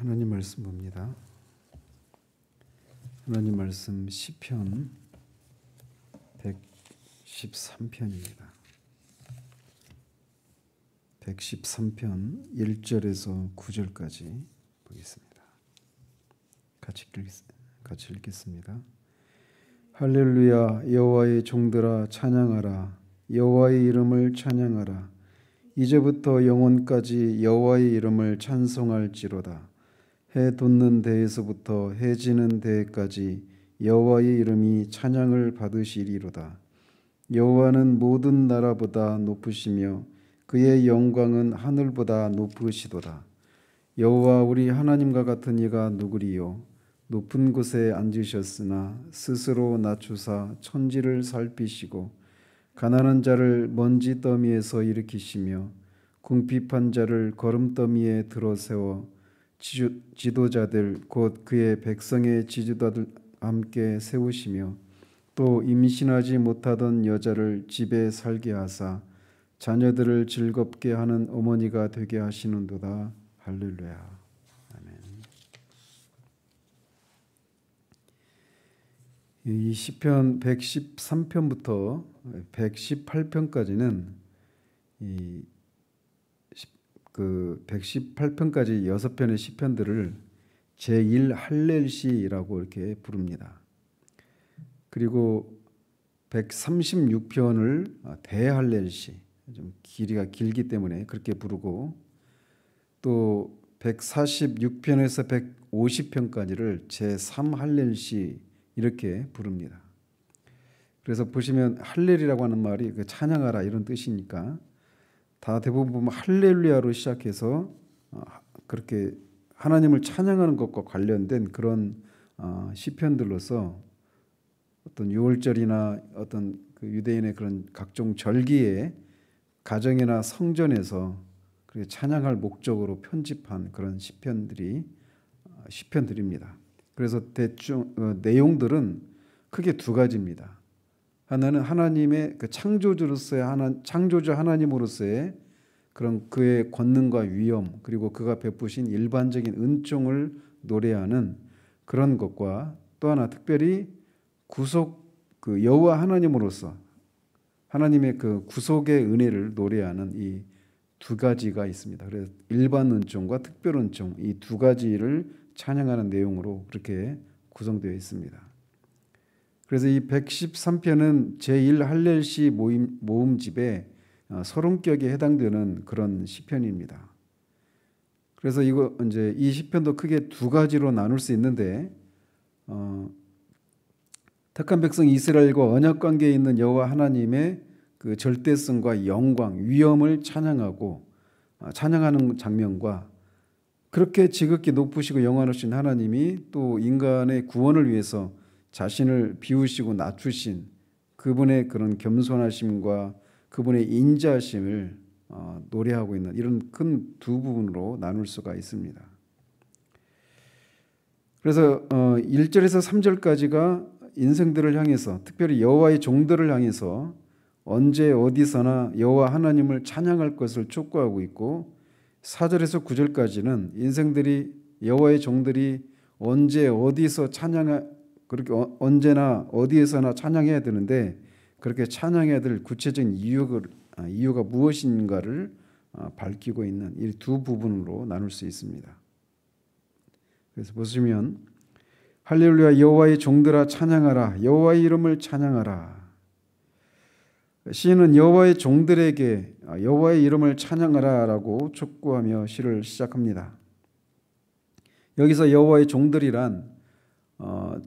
하나님 말씀 봅니다. 하나님 말씀 시편 113편입니다. 113편 1절에서 9절까지 보겠습니다. 같이 읽겠습니다. 할렐루야. 여호와의 종들아 찬양하라. 여호와의 이름을 찬양하라. 이제부터 영원까지 여호와의 이름을 찬송할지로다. 해 돋는 데에서부터 해 지는 데까지 여호와의 이름이 찬양을 받으시리로다. 여호와는 모든 나라보다 높으시며 그의 영광은 하늘보다 높으시도다. 여호와 우리 하나님과 같은 이가 누구리요? 높은 곳에 앉으셨으나 스스로 낮추사 천지를 살피시고 가난한 자를 먼지 더미에서 일으키시며 궁핍한 자를 거름더미에 들어세워 지도자들 곧 그의 백성의 지도자들 함께 세우시며 또 임신하지 못하던 여자를 집에 살게 하사 자녀들을 즐겁게 하는 어머니가 되게 하시는도다. 할렐루야. 아멘. 이 시편 113편부터 118편까지는 이 118편까지 6편의 시편들을 제1 할렐시라고 이렇게 부릅니다. 그리고 136편을 대할렐시, 좀 길이가 길기 때문에 그렇게 부르고, 또 146편에서 150편까지를 제3 할렐시 이렇게 부릅니다. 그래서 보시면 할렐이라고 하는 말이 찬양하라 이런 뜻이니까 다 대부분 보면 할렐루야로 시작해서 그렇게 하나님을 찬양하는 것과 관련된 그런 시편들로서 어떤 유월절이나 어떤 그 유대인의 그런 각종 절기에 가정이나 성전에서 그렇게 찬양할 목적으로 편집한 그런 시편들입니다. 그래서 대충 내용들은 크게 두 가지입니다. 하나는 하나님의 그 창조주 하나님으로서의 그런 그의 권능과 위엄, 그리고 그가 베푸신 일반적인 은총을 노래하는 그런 것과, 또 하나 특별히 구속, 그 여호와 하나님으로서 하나님의 그 구속의 은혜를 노래하는 이 두 가지가 있습니다. 그래서 일반 은총과 특별 은총, 이 두 가지를 찬양하는 내용으로 그렇게 구성되어 있습니다. 그래서 이 113편은 제1 할렐시 모음집의 서론격에 해당되는 그런 시편입니다. 그래서 이 시편도 크게 두 가지로 나눌 수 있는데, 택한 백성 이스라엘과 언약 관계에 있는 여호와 하나님의 그 절대성과 영광, 위엄을 찬양하는 장면과, 그렇게 지극히 높으시고 영원하신 하나님이 또 인간의 구원을 위해서 자신을 비우시고 낮추신 그분의 그런 겸손하심과 그분의 인자하심을 노래하고 있는 이런 큰 두 부분으로 나눌 수가 있습니다. 그래서 1절에서 3절까지가 인생들을 향해서, 특별히 여호와의 종들을 향해서 언제 어디서나 여호와 하나님을 찬양할 것을 촉구하고 있고, 4절에서 9절까지는 인생들이, 여호와의 종들이 언제 어디서 그렇게 언제나 어디에서나 찬양해야 되는데, 그렇게 찬양해야 될 구체적인 이유가 무엇인가를 밝히고 있는 이 두 부분으로 나눌 수 있습니다. 그래서 보시면 할렐루야 여호와의 종들아 찬양하라. 여호와의 이름을 찬양하라. 시인은 여호와의 종들에게 여호와의 이름을 찬양하라라고 촉구하며 시를 시작합니다. 여기서 여호와의 종들이란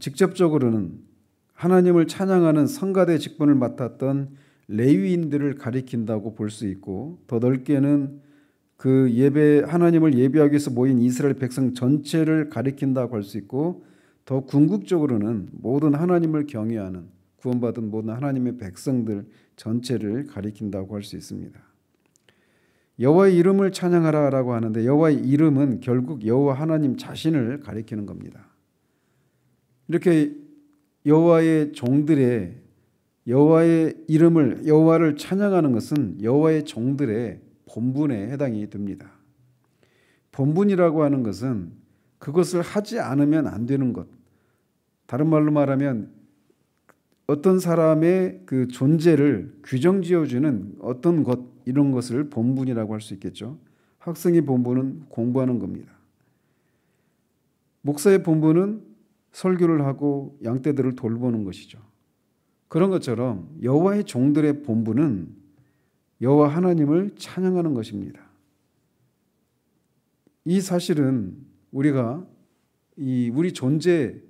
직접적으로는 하나님을 찬양하는 성가대 직분을 맡았던 레위인들을 가리킨다고 볼 수 있고, 더 넓게는 그 하나님을 예배하기 위해서 모인 이스라엘 백성 전체를 가리킨다고 할 수 있고, 더 궁극적으로는 모든 하나님을 경외하는 구원받은 모든 하나님의 백성들 전체를 가리킨다고 할 수 있습니다. 여호와의 이름을 찬양하라라고 하는데, 여호와의 이름은 결국 여호와 하나님 자신을 가리키는 겁니다. 이렇게 여호와의 종들의 여호와의 이름을, 여호와를 찬양하는 것은 여호와의 종들의 본분에 해당이 됩니다. 본분이라고 하는 것은 그것을 하지 않으면 안 되는 것. 다른 말로 말하면 어떤 사람의 그 존재를 규정지어주는 어떤 것, 이런 것을 본분이라고 할 수 있겠죠. 학생의 본분은 공부하는 겁니다. 목사의 본분은 설교를 하고 양떼들을 돌보는 것이죠. 그런 것처럼 여호와의 종들의 본분은 여호와 하나님을 찬양하는 것입니다. 이 사실은 우리가 우리 존재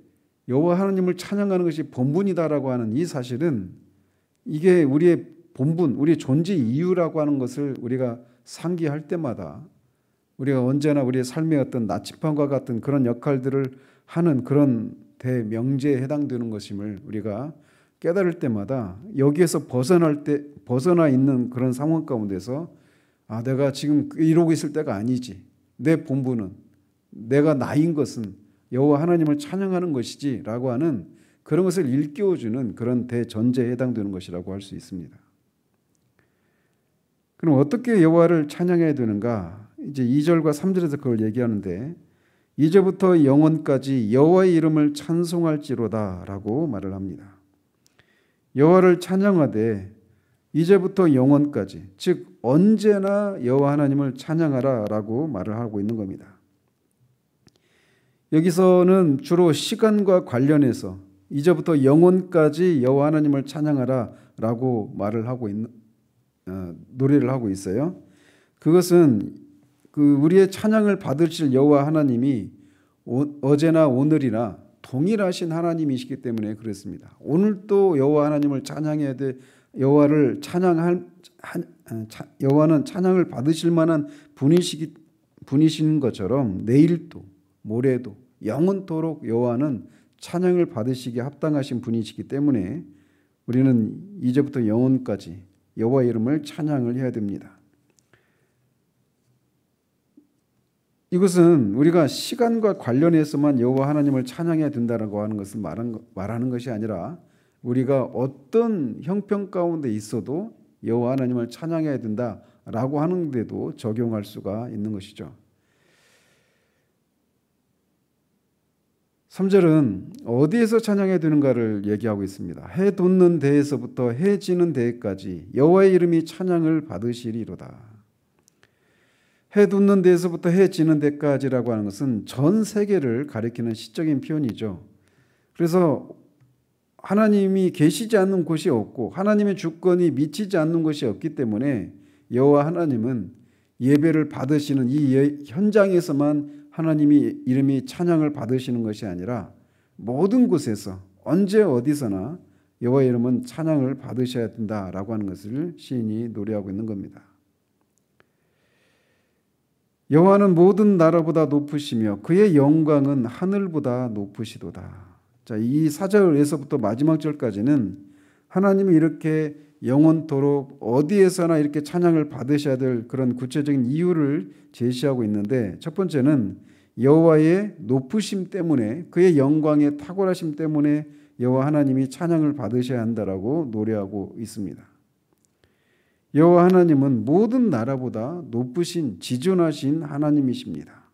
여호와 하나님을 찬양하는 것이 본분이다라고 하는 이 사실은 이게 우리의 본분, 우리의 존재 이유라고 하는 것을 우리가 상기할 때마다 우리가 언제나 우리의 삶의 어떤 나침반과 같은 그런 역할들을 하는 그런 대명제에 해당되는 것임을 우리가 깨달을 때마다 여기에서 벗어나 있는 그런 상황 가운데서 내가 지금 이러고 있을 때가 아니지. 내 본분은 내가 나인 것은 여호와 하나님을 찬양하는 것이지 라고 하는 그런 것을 일깨워주는 그런 대전제에 해당되는 것이라고 할 수 있습니다. 그럼 어떻게 여호와를 찬양해야 되는가? 이제 2절과 3절에서 그걸 얘기하는데 이제부터 영원까지 여호와의 이름을 찬송할지로다 라고 말을 합니다. 여호와를 찬양하되 이제부터 영원까지, 즉 언제나 여호와 하나님을 찬양하라 라고 말을 하고 있는 겁니다. 여기서는 주로 시간과 관련해서 이제부터 영원까지 여호와 하나님을 찬양하라 라고 말을 하고 노래를 하고 있어요. 그것은 우리의 찬양을 받으실 여호와 하나님이 어제나 오늘이나 동일하신 하나님이시기 때문에 그렇습니다. 오늘도 여호와 하나님을 찬양해야 돼. 여호와는 찬양을 받으실 만한 분이신 것처럼 내일도 모레도 영원토록 여호와는 찬양을 받으시기에 합당하신 분이시기 때문에 우리는 이제부터 영원까지 여호와 이름을 찬양을 해야 됩니다. 이것은 우리가 시간과 관련해서만 여호와 하나님을 찬양해야 된다고 하는 것을 말하는 것이 아니라 우리가 어떤 형편 가운데 있어도 여호와 하나님을 찬양해야 된다라고 하는 데도 적용할 수가 있는 것이죠. 3절은 어디에서 찬양해야 되는가를 얘기하고 있습니다. 해 돋는 데에서부터 해 지는 데까지 여호와의 이름이 찬양을 받으시리로다. 해 돋는 데에서부터 해 지는 데까지라고 하는 것은 전 세계를 가리키는 시적인 표현이죠. 그래서 하나님이 계시지 않는 곳이 없고 하나님의 주권이 미치지 않는 곳이 없기 때문에 여호와 하나님은 예배를 받으시는 이 현장에서만 하나님이 이름이 찬양을 받으시는 것이 아니라 모든 곳에서 언제 어디서나 여호와의 이름은 찬양을 받으셔야 된다라고 하는 것을 시인이 노래하고 있는 겁니다. 여호와는 모든 나라보다 높으시며 그의 영광은 하늘보다 높으시도다. 자, 이 4절에서부터 마지막 절까지는 하나님이 이렇게 영원토록 어디에서나 이렇게 찬양을 받으셔야 될 그런 구체적인 이유를 제시하고 있는데, 첫 번째는 여호와의 높으심 때문에, 그의 영광의 탁월하심 때문에 여호와 하나님이 찬양을 받으셔야 한다라고 노래하고 있습니다. 여호와 하나님은 모든 나라보다 높으신 지존하신 하나님이십니다.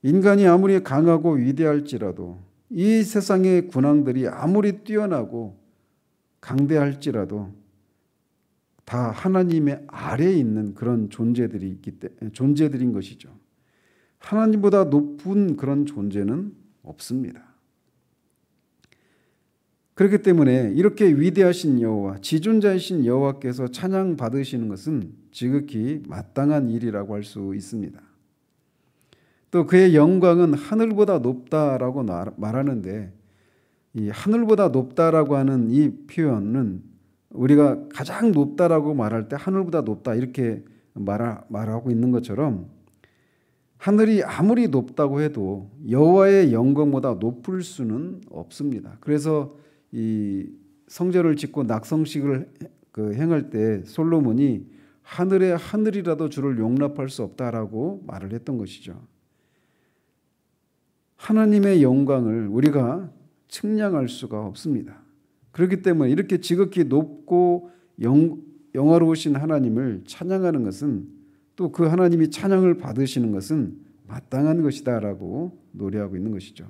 인간이 아무리 강하고 위대할지라도, 이 세상의 군왕들이 아무리 뛰어나고 강대할지라도 다 하나님의 아래에 있는 그런 존재들인 것이죠. 하나님보다 높은 그런 존재는 없습니다. 그렇기 때문에 이렇게 위대하신 여호와, 지존자이신 여호와께서 찬양 받으시는 것은 지극히 마땅한 일이라고 할 수 있습니다. 또 그의 영광은 하늘보다 높다라고 말하는데, 이 하늘보다 높다라고 하는 이 표현은 우리가 가장 높다라고 말할 때 하늘보다 높다 이렇게 말하고 있는 것처럼, 하늘이 아무리 높다고 해도 여호와의 영광보다 높을 수는 없습니다. 그래서 이 성전을 짓고 낙성식을 행할 때 솔로몬이 하늘의 하늘이라도 주를 용납할 수 없다라고 말을 했던 것이죠. 하나님의 영광을 우리가 측량할 수가 없습니다. 그렇기 때문에 이렇게 지극히 높고 영화로우신 하나님을 찬양하는 것은, 또 그 하나님이 찬양을 받으시는 것은 마땅한 것이다라고 노래하고 있는 것이죠.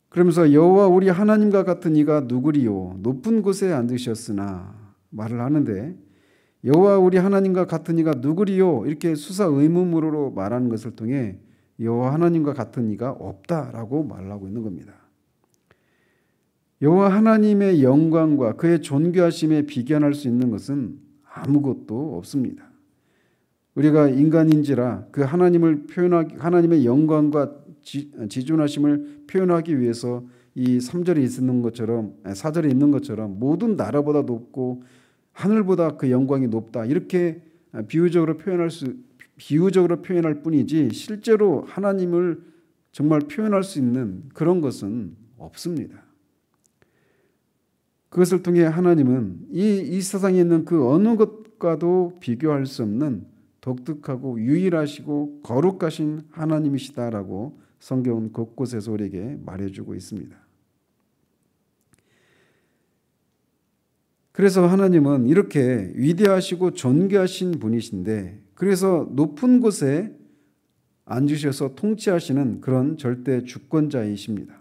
그러면서 여호와 우리 하나님과 같은 이가 누구리요? 높은 곳에 앉으셨으나 말을 하는데 여호와 우리 하나님과 같은 이가 누구리요? 이렇게 수사 의문문으로 말하는 것을 통해 여호와 하나님과 같은 이가 없다라고 말하고 있는 겁니다. 여호와 하나님의 영광과 그의 존귀하심에 비견할 수 있는 것은 아무것도 없습니다. 우리가 인간인지라 그 하나님의 영광과 지존하심을 표현하기 위해서 이 3절에 있는 것처럼 4절에 있는 것처럼 모든 나라보다 높고 하늘보다 그 영광이 높다 이렇게 비유적으로 표현할 뿐이지 실제로 하나님을 정말 표현할 수 있는 그런 것은 없습니다. 그것을 통해 하나님은 이 세상에 있는 그 어느 것과도 비교할 수 없는 독특하고 유일하시고 거룩하신 하나님이시다라고 성경은 곳곳에서 우리에게 말해주고 있습니다. 그래서 하나님은 이렇게 위대하시고 존귀하신 분이신데 그래서 높은 곳에 앉으셔서 통치하시는 그런 절대 주권자이십니다.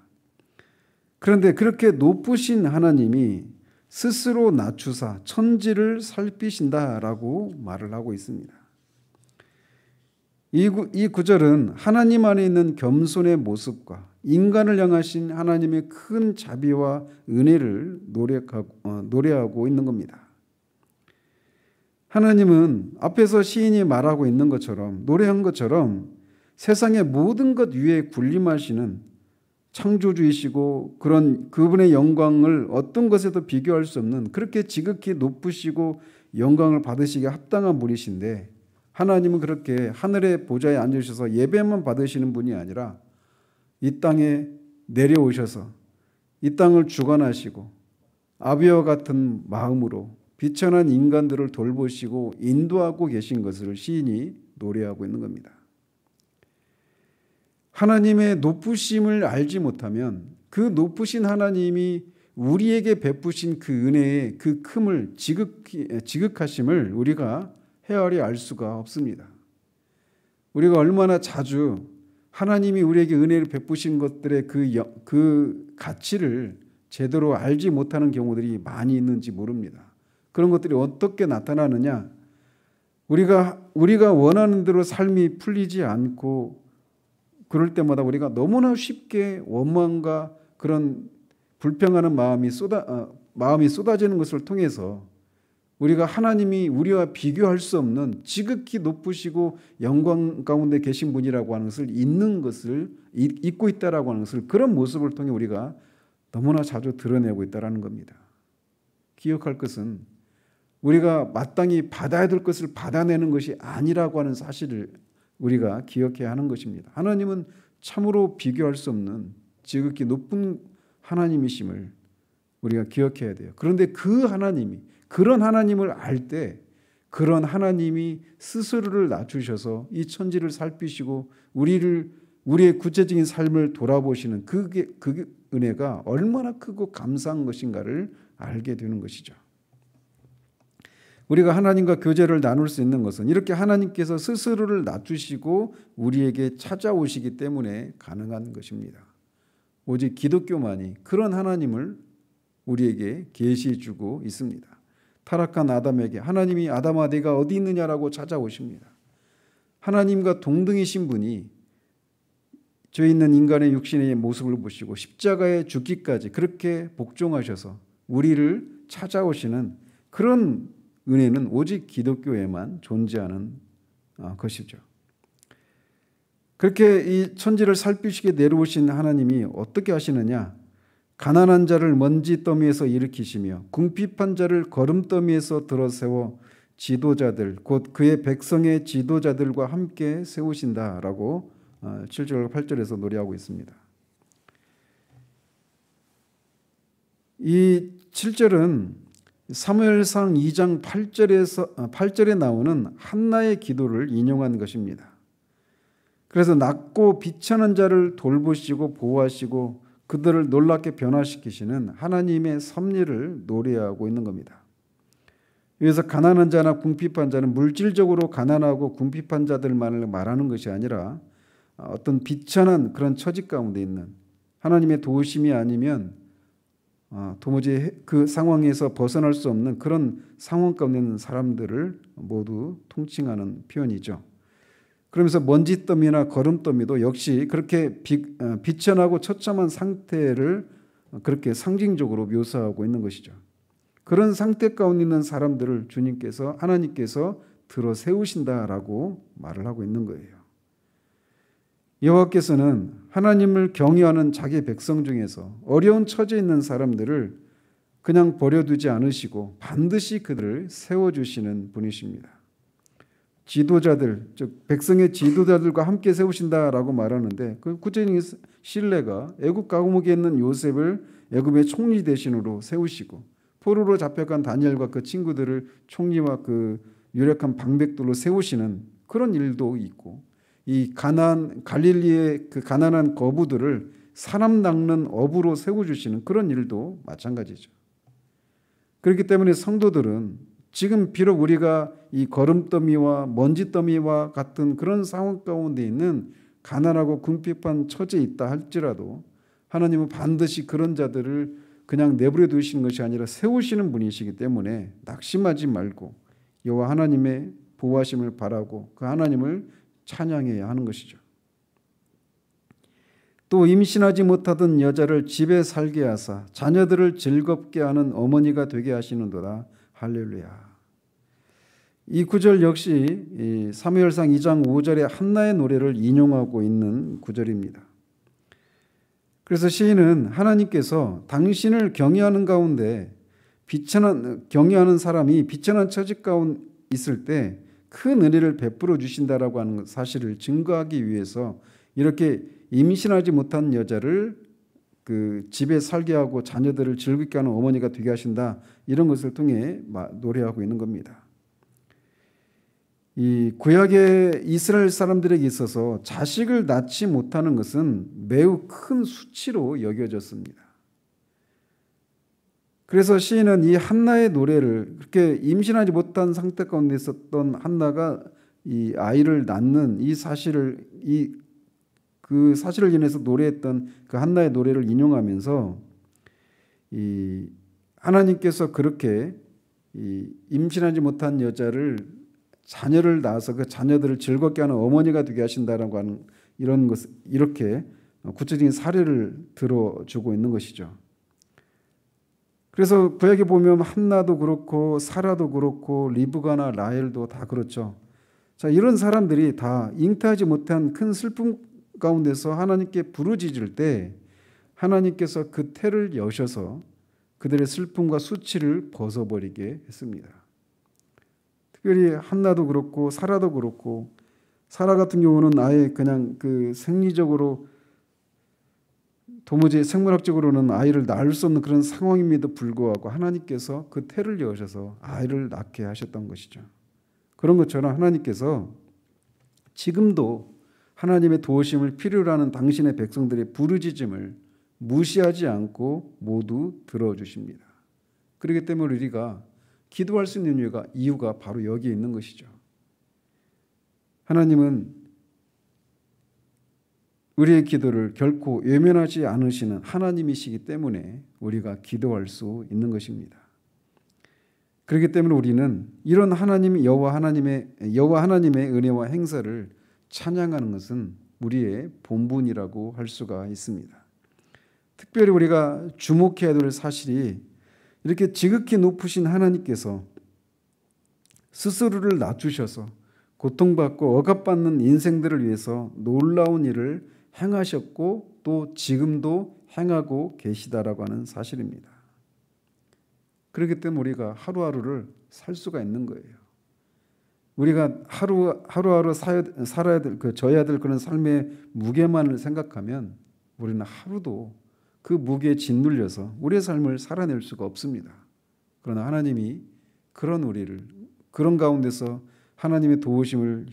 그런데 그렇게 높으신 하나님이 스스로 낮추사 천지를 살피신다라고 말을 하고 있습니다. 이 구절은 하나님 안에 있는 겸손의 모습과 인간을 향하신 하나님의 큰 자비와 은혜를 노래하고 있는 겁니다. 하나님은 앞에서 시인이 말하고 있는 것처럼 노래한 것처럼 세상의 모든 것 위에 군림하시는 창조주이시고 그런 그분의 영광을 어떤 것에도 비교할 수 없는 그렇게 지극히 높으시고 영광을 받으시기에 합당한 분이신데 하나님은 그렇게 하늘의 보좌에 앉으셔서 예배만 받으시는 분이 아니라 이 땅에 내려오셔서 이 땅을 주관하시고 아비와 같은 마음으로 비천한 인간들을 돌보시고 인도하고 계신 것을 시인이 노래하고 있는 겁니다. 하나님의 높으심을 알지 못하면 그 높으신 하나님이 우리에게 베푸신 그 은혜의 그 큼을 지극하심을 우리가 헤아려 알 수가 없습니다. 우리가 얼마나 자주 하나님이 우리에게 은혜를 베푸신 것들의 그 가치를 제대로 알지 못하는 경우들이 많이 있는지 모릅니다. 그런 것들이 어떻게 나타나느냐? 우리가 원하는 대로 삶이 풀리지 않고 그럴 때마다 우리가 너무나 쉽게 원망과 그런 불평하는 마음이 쏟아지는 것을 통해서 우리가 하나님이 우리와 비교할 수 없는 지극히 높으시고 영광 가운데 계신 분이라고 하는 것을 잊고 있다라고 하는 것을 그런 모습을 통해 우리가 너무나 자주 드러내고 있다라는 겁니다. 기억할 것은 우리가 마땅히 받아야 될 것을 받아내는 것이 아니라고 하는 사실을 우리가 기억해야 하는 것입니다. 하나님은 참으로 비교할 수 없는 지극히 높은 하나님이심을 우리가 기억해야 돼요. 그런데 그런 하나님을 알 때 그런 하나님이 스스로를 낮추셔서 이 천지를 살피시고 우리의 구체적인 삶을 돌아보시는 그 은혜가 얼마나 크고 감사한 것인가를 알게 되는 것이죠. 우리가 하나님과 교제를 나눌 수 있는 것은 이렇게 하나님께서 스스로를 낮추시고 우리에게 찾아오시기 때문에 가능한 것입니다. 오직 기독교만이 그런 하나님을 우리에게 계시해 주고 있습니다. 타락한 아담에게 하나님이 아담아 네가 어디 있느냐라고 찾아오십니다. 하나님과 동등이신 분이 죄 있는 인간의 육신의 모습을 보시고 십자가에 죽기까지 그렇게 복종하셔서 우리를 찾아오시는 그런 은혜는 오직 기독교에만 존재하는 것이죠. 그렇게 이 천지를 살피시게 내려오신 하나님이 어떻게 하시느냐? 가난한 자를 먼지 더미에서 일으키시며 궁핍한 자를 거름더미에서 들어세워 지도자들 곧 그의 백성의 지도자들과 함께 세우신다라고 7절 8절에서 노래하고 있습니다. 이 7절은 사무엘상 2장 8절에 나오는 한나의 기도를 인용한 것입니다. 그래서 낮고 비천한 자를 돌보시고 보호하시고 그들을 놀랍게 변화시키시는 하나님의 섭리를 노래하고 있는 겁니다. 여기서 가난한 자나 궁핍한 자는 물질적으로 가난하고 궁핍한 자들만을 말하는 것이 아니라 어떤 비천한 그런 처지 가운데 있는, 하나님의 도우심이 아니면 도무지 그 상황에서 벗어날 수 없는 그런 상황 가운데 있는 사람들을 모두 통칭하는 표현이죠. 그러면서 먼지더미나 거름더미도 역시 그렇게 비천하고 처참한 상태를 그렇게 상징적으로 묘사하고 있는 것이죠. 그런 상태 가운데 있는 사람들을 주님께서, 하나님께서 들어 세우신다라고 말을 하고 있는 거예요. 여호와께서는 하나님을 경외하는 자기 백성 중에서 어려운 처지에 있는 사람들을 그냥 버려두지 않으시고 반드시 그들을 세워주시는 분이십니다. 지도자들, 즉 백성의 지도자들과 함께 세우신다라고 말하는데, 그 구체적인 신뢰가 애굽 감옥에 있는 요셉을 애굽의 총리 대신으로 세우시고, 포로로 잡혀간 다니엘과 그 친구들을 총리와 그 유력한 방백들로 세우시는 그런 일도 있고, 이 갈릴리의 그 가난한 거부들을 사람 낚는 어부로 세워주시는 그런 일도 마찬가지죠. 그렇기 때문에 성도들은 지금 비록 우리가 이 거름더미와 먼지더미와 같은 그런 상황 가운데 있는 가난하고 궁핍한 처지에 있다 할지라도 하나님은 반드시 그런 자들을 그냥 내버려 두시는 것이 아니라 세우시는 분이시기 때문에 낙심하지 말고 여호와 하나님의 보호하심을 바라고 그 하나님을 찬양해야 하는 것이죠. 또 임신하지 못하던 여자를 집에 살게 하사 자녀들을 즐겁게 하는 어머니가 되게 하시는도다. 할렐루야. 이 구절 역시 사무엘상 2장 5절의 한나의 노래를 인용하고 있는 구절입니다. 그래서 시인은 하나님께서 당신을 경외하는 가운데 경외하는 사람이 비천한 처지 가운데 있을 때 큰 은혜를 베풀어 주신다라고 하는 사실을 증거하기 위해서 이렇게 임신하지 못한 여자를 그 집에 살게 하고 자녀들을 즐겁게 하는 어머니가 되게 하신다, 이런 것을 통해 노래하고 있는 겁니다. 이 구약의 이스라엘 사람들에게 있어서 자식을 낳지 못하는 것은 매우 큰 수치로 여겨졌습니다. 그래서 시인은 이 한나의 노래를, 그렇게 임신하지 못한 상태 가운데 있었던 한나가 이 아이를 낳는 이 사실을, 그 사실을 인해서 노래했던 그 한나의 노래를 인용하면서 이 하나님께서 그렇게 이 임신하지 못한 여자를 자녀를 낳아서 그 자녀들을 즐겁게 하는 어머니가 되게 하신다라고 하는 이런 것, 이렇게 구체적인 사례를 들어주고 있는 것이죠. 그래서 구약에 보면 한나도 그렇고 사라도 그렇고 리브가나 라헬도 다 그렇죠. 자, 이런 사람들이 다 잉태하지 못한 큰 슬픔 가운데서 하나님께 부르짖을 때 하나님께서 그 태를 여셔서 그들의 슬픔과 수치를 벗어버리게 했습니다. 특별히 한나도 그렇고 사라도 그렇고, 사라 같은 경우는 아예 그냥 그 생리적으로 도무지 생물학적으로는 아이를 낳을 수 없는 그런 상황임에도 불구하고 하나님께서 그 태를 여셔서 아이를 낳게 하셨던 것이죠. 그런 것처럼 하나님께서 지금도 하나님의 도우심을 필요로 하는 당신의 백성들의 부르짖음을 무시하지 않고 모두 들어주십니다. 그렇기 때문에 우리가 기도할 수 있는 이유가 바로 여기에 있는 것이죠. 하나님은 우리의 기도를 결코 외면하지 않으시는 하나님이시기 때문에 우리가 기도할 수 있는 것입니다. 그렇기 때문에 우리는 이런 하나님 여호와 하나님의 은혜와 행사를 찬양하는 것은 우리의 본분이라고 할 수가 있습니다. 특별히 우리가 주목해야 될 사실이, 이렇게 지극히 높으신 하나님께서 스스로를 낮추셔서 고통받고 억압받는 인생들을 위해서 놀라운 일을 행하셨고 또 지금도 행하고 계시다라고 하는 사실입니다. 그렇기 때문에 우리가 하루하루를 살 수가 있는 거예요. 우리가 하루하루 살아야 될, 져야 될 그런 삶의 무게만을 생각하면 우리는 하루도 그 무게에 짓눌려서 우리의 삶을 살아낼 수가 없습니다. 그러나 하나님이 그런 우리를, 그런 가운데서 하나님의 도우심을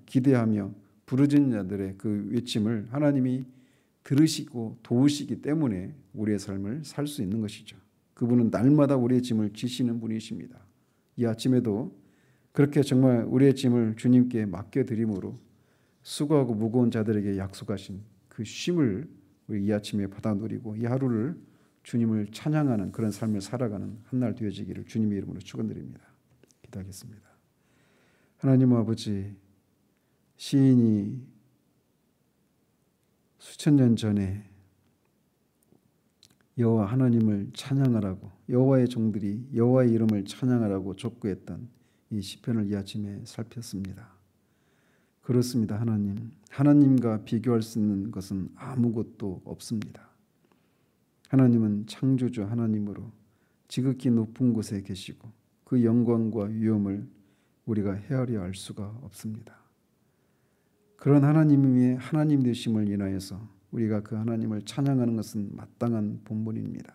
기대하며 부르짖는 자들의 그 외침을 하나님이 들으시고 도우시기 때문에 우리의 삶을 살 수 있는 것이죠. 그분은 날마다 우리의 짐을 지시는 분이십니다. 이 아침에도 그렇게 정말 우리의 짐을 주님께 맡겨드림으로 수고하고 무거운 자들에게 약속하신 그 쉼을 우리 이 아침에 받아 누리고 이 하루를 주님을 찬양하는 그런 삶을 살아가는 한날 되어지기를 주님의 이름으로 축원드립니다. 기도하겠습니다. 하나님 아버지, 시인이 수천 년 전에 여호와 하나님을 찬양하라고, 여호와의 종들이 여호와의 이름을 찬양하라고 족구했던 이 시편을 이 아침에 살폈습니다. 그렇습니다. 하나님과 비교할 수 있는 것은 아무것도 없습니다. 하나님은 창조주 하나님으로 지극히 높은 곳에 계시고 그 영광과 위엄을 우리가 헤아려 알 수가 없습니다. 그런 하나님의 하나님 되심을 인하여서 우리가 그 하나님을 찬양하는 것은 마땅한 본분입니다.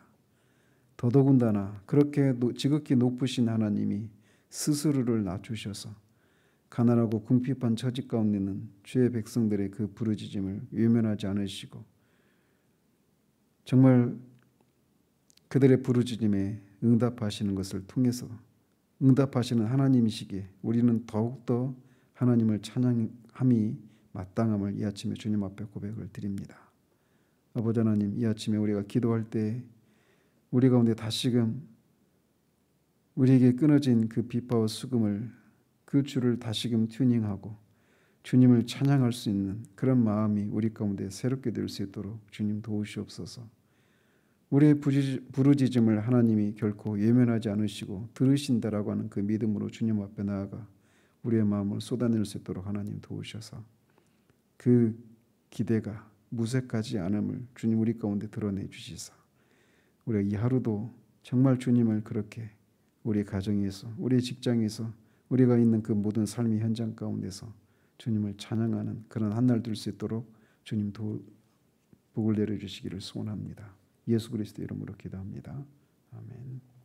더더군다나 그렇게 지극히 높으신 하나님이 스스로를 낮추셔서 가난하고 궁핍한 처지 가운데 있는 주의 백성들의 그 부르짖음을 외면하지 않으시고 정말 그들의 부르짖음에 응답하시는 것을 통해서 응답하시는 하나님이시기에 우리는 더욱더 하나님을 찬양함이 마땅함을 이 아침에 주님 앞에 고백을 드립니다. 아버지 하나님, 이 아침에 우리가 기도할 때 우리 가운데 다시금 우리에게 끊어진 그 비파와 수금을 그 줄을 다시금 튜닝하고 주님을 찬양할 수 있는 그런 마음이 우리 가운데 새롭게 될 수 있도록 주님 도우시옵소서. 우리의 부르짖음을 하나님이 결코 외면하지 않으시고 들으신다라고 하는 그 믿음으로 주님 앞에 나아가 우리의 마음을 쏟아낼 수 있도록 하나님 도우셔서 그 기대가 무색하지 않음을 주님 우리 가운데 드러내 주시사 우리가 이 하루도 정말 주님을 그렇게 우리 가정에서 우리 직장에서 우리가 있는 그 모든 삶의 현장 가운데서 주님을 찬양하는 그런 한날 될 수 있도록 주님 복을 내려주시기를 소원합니다. 예수 그리스도 이름으로 기도합니다. 아멘.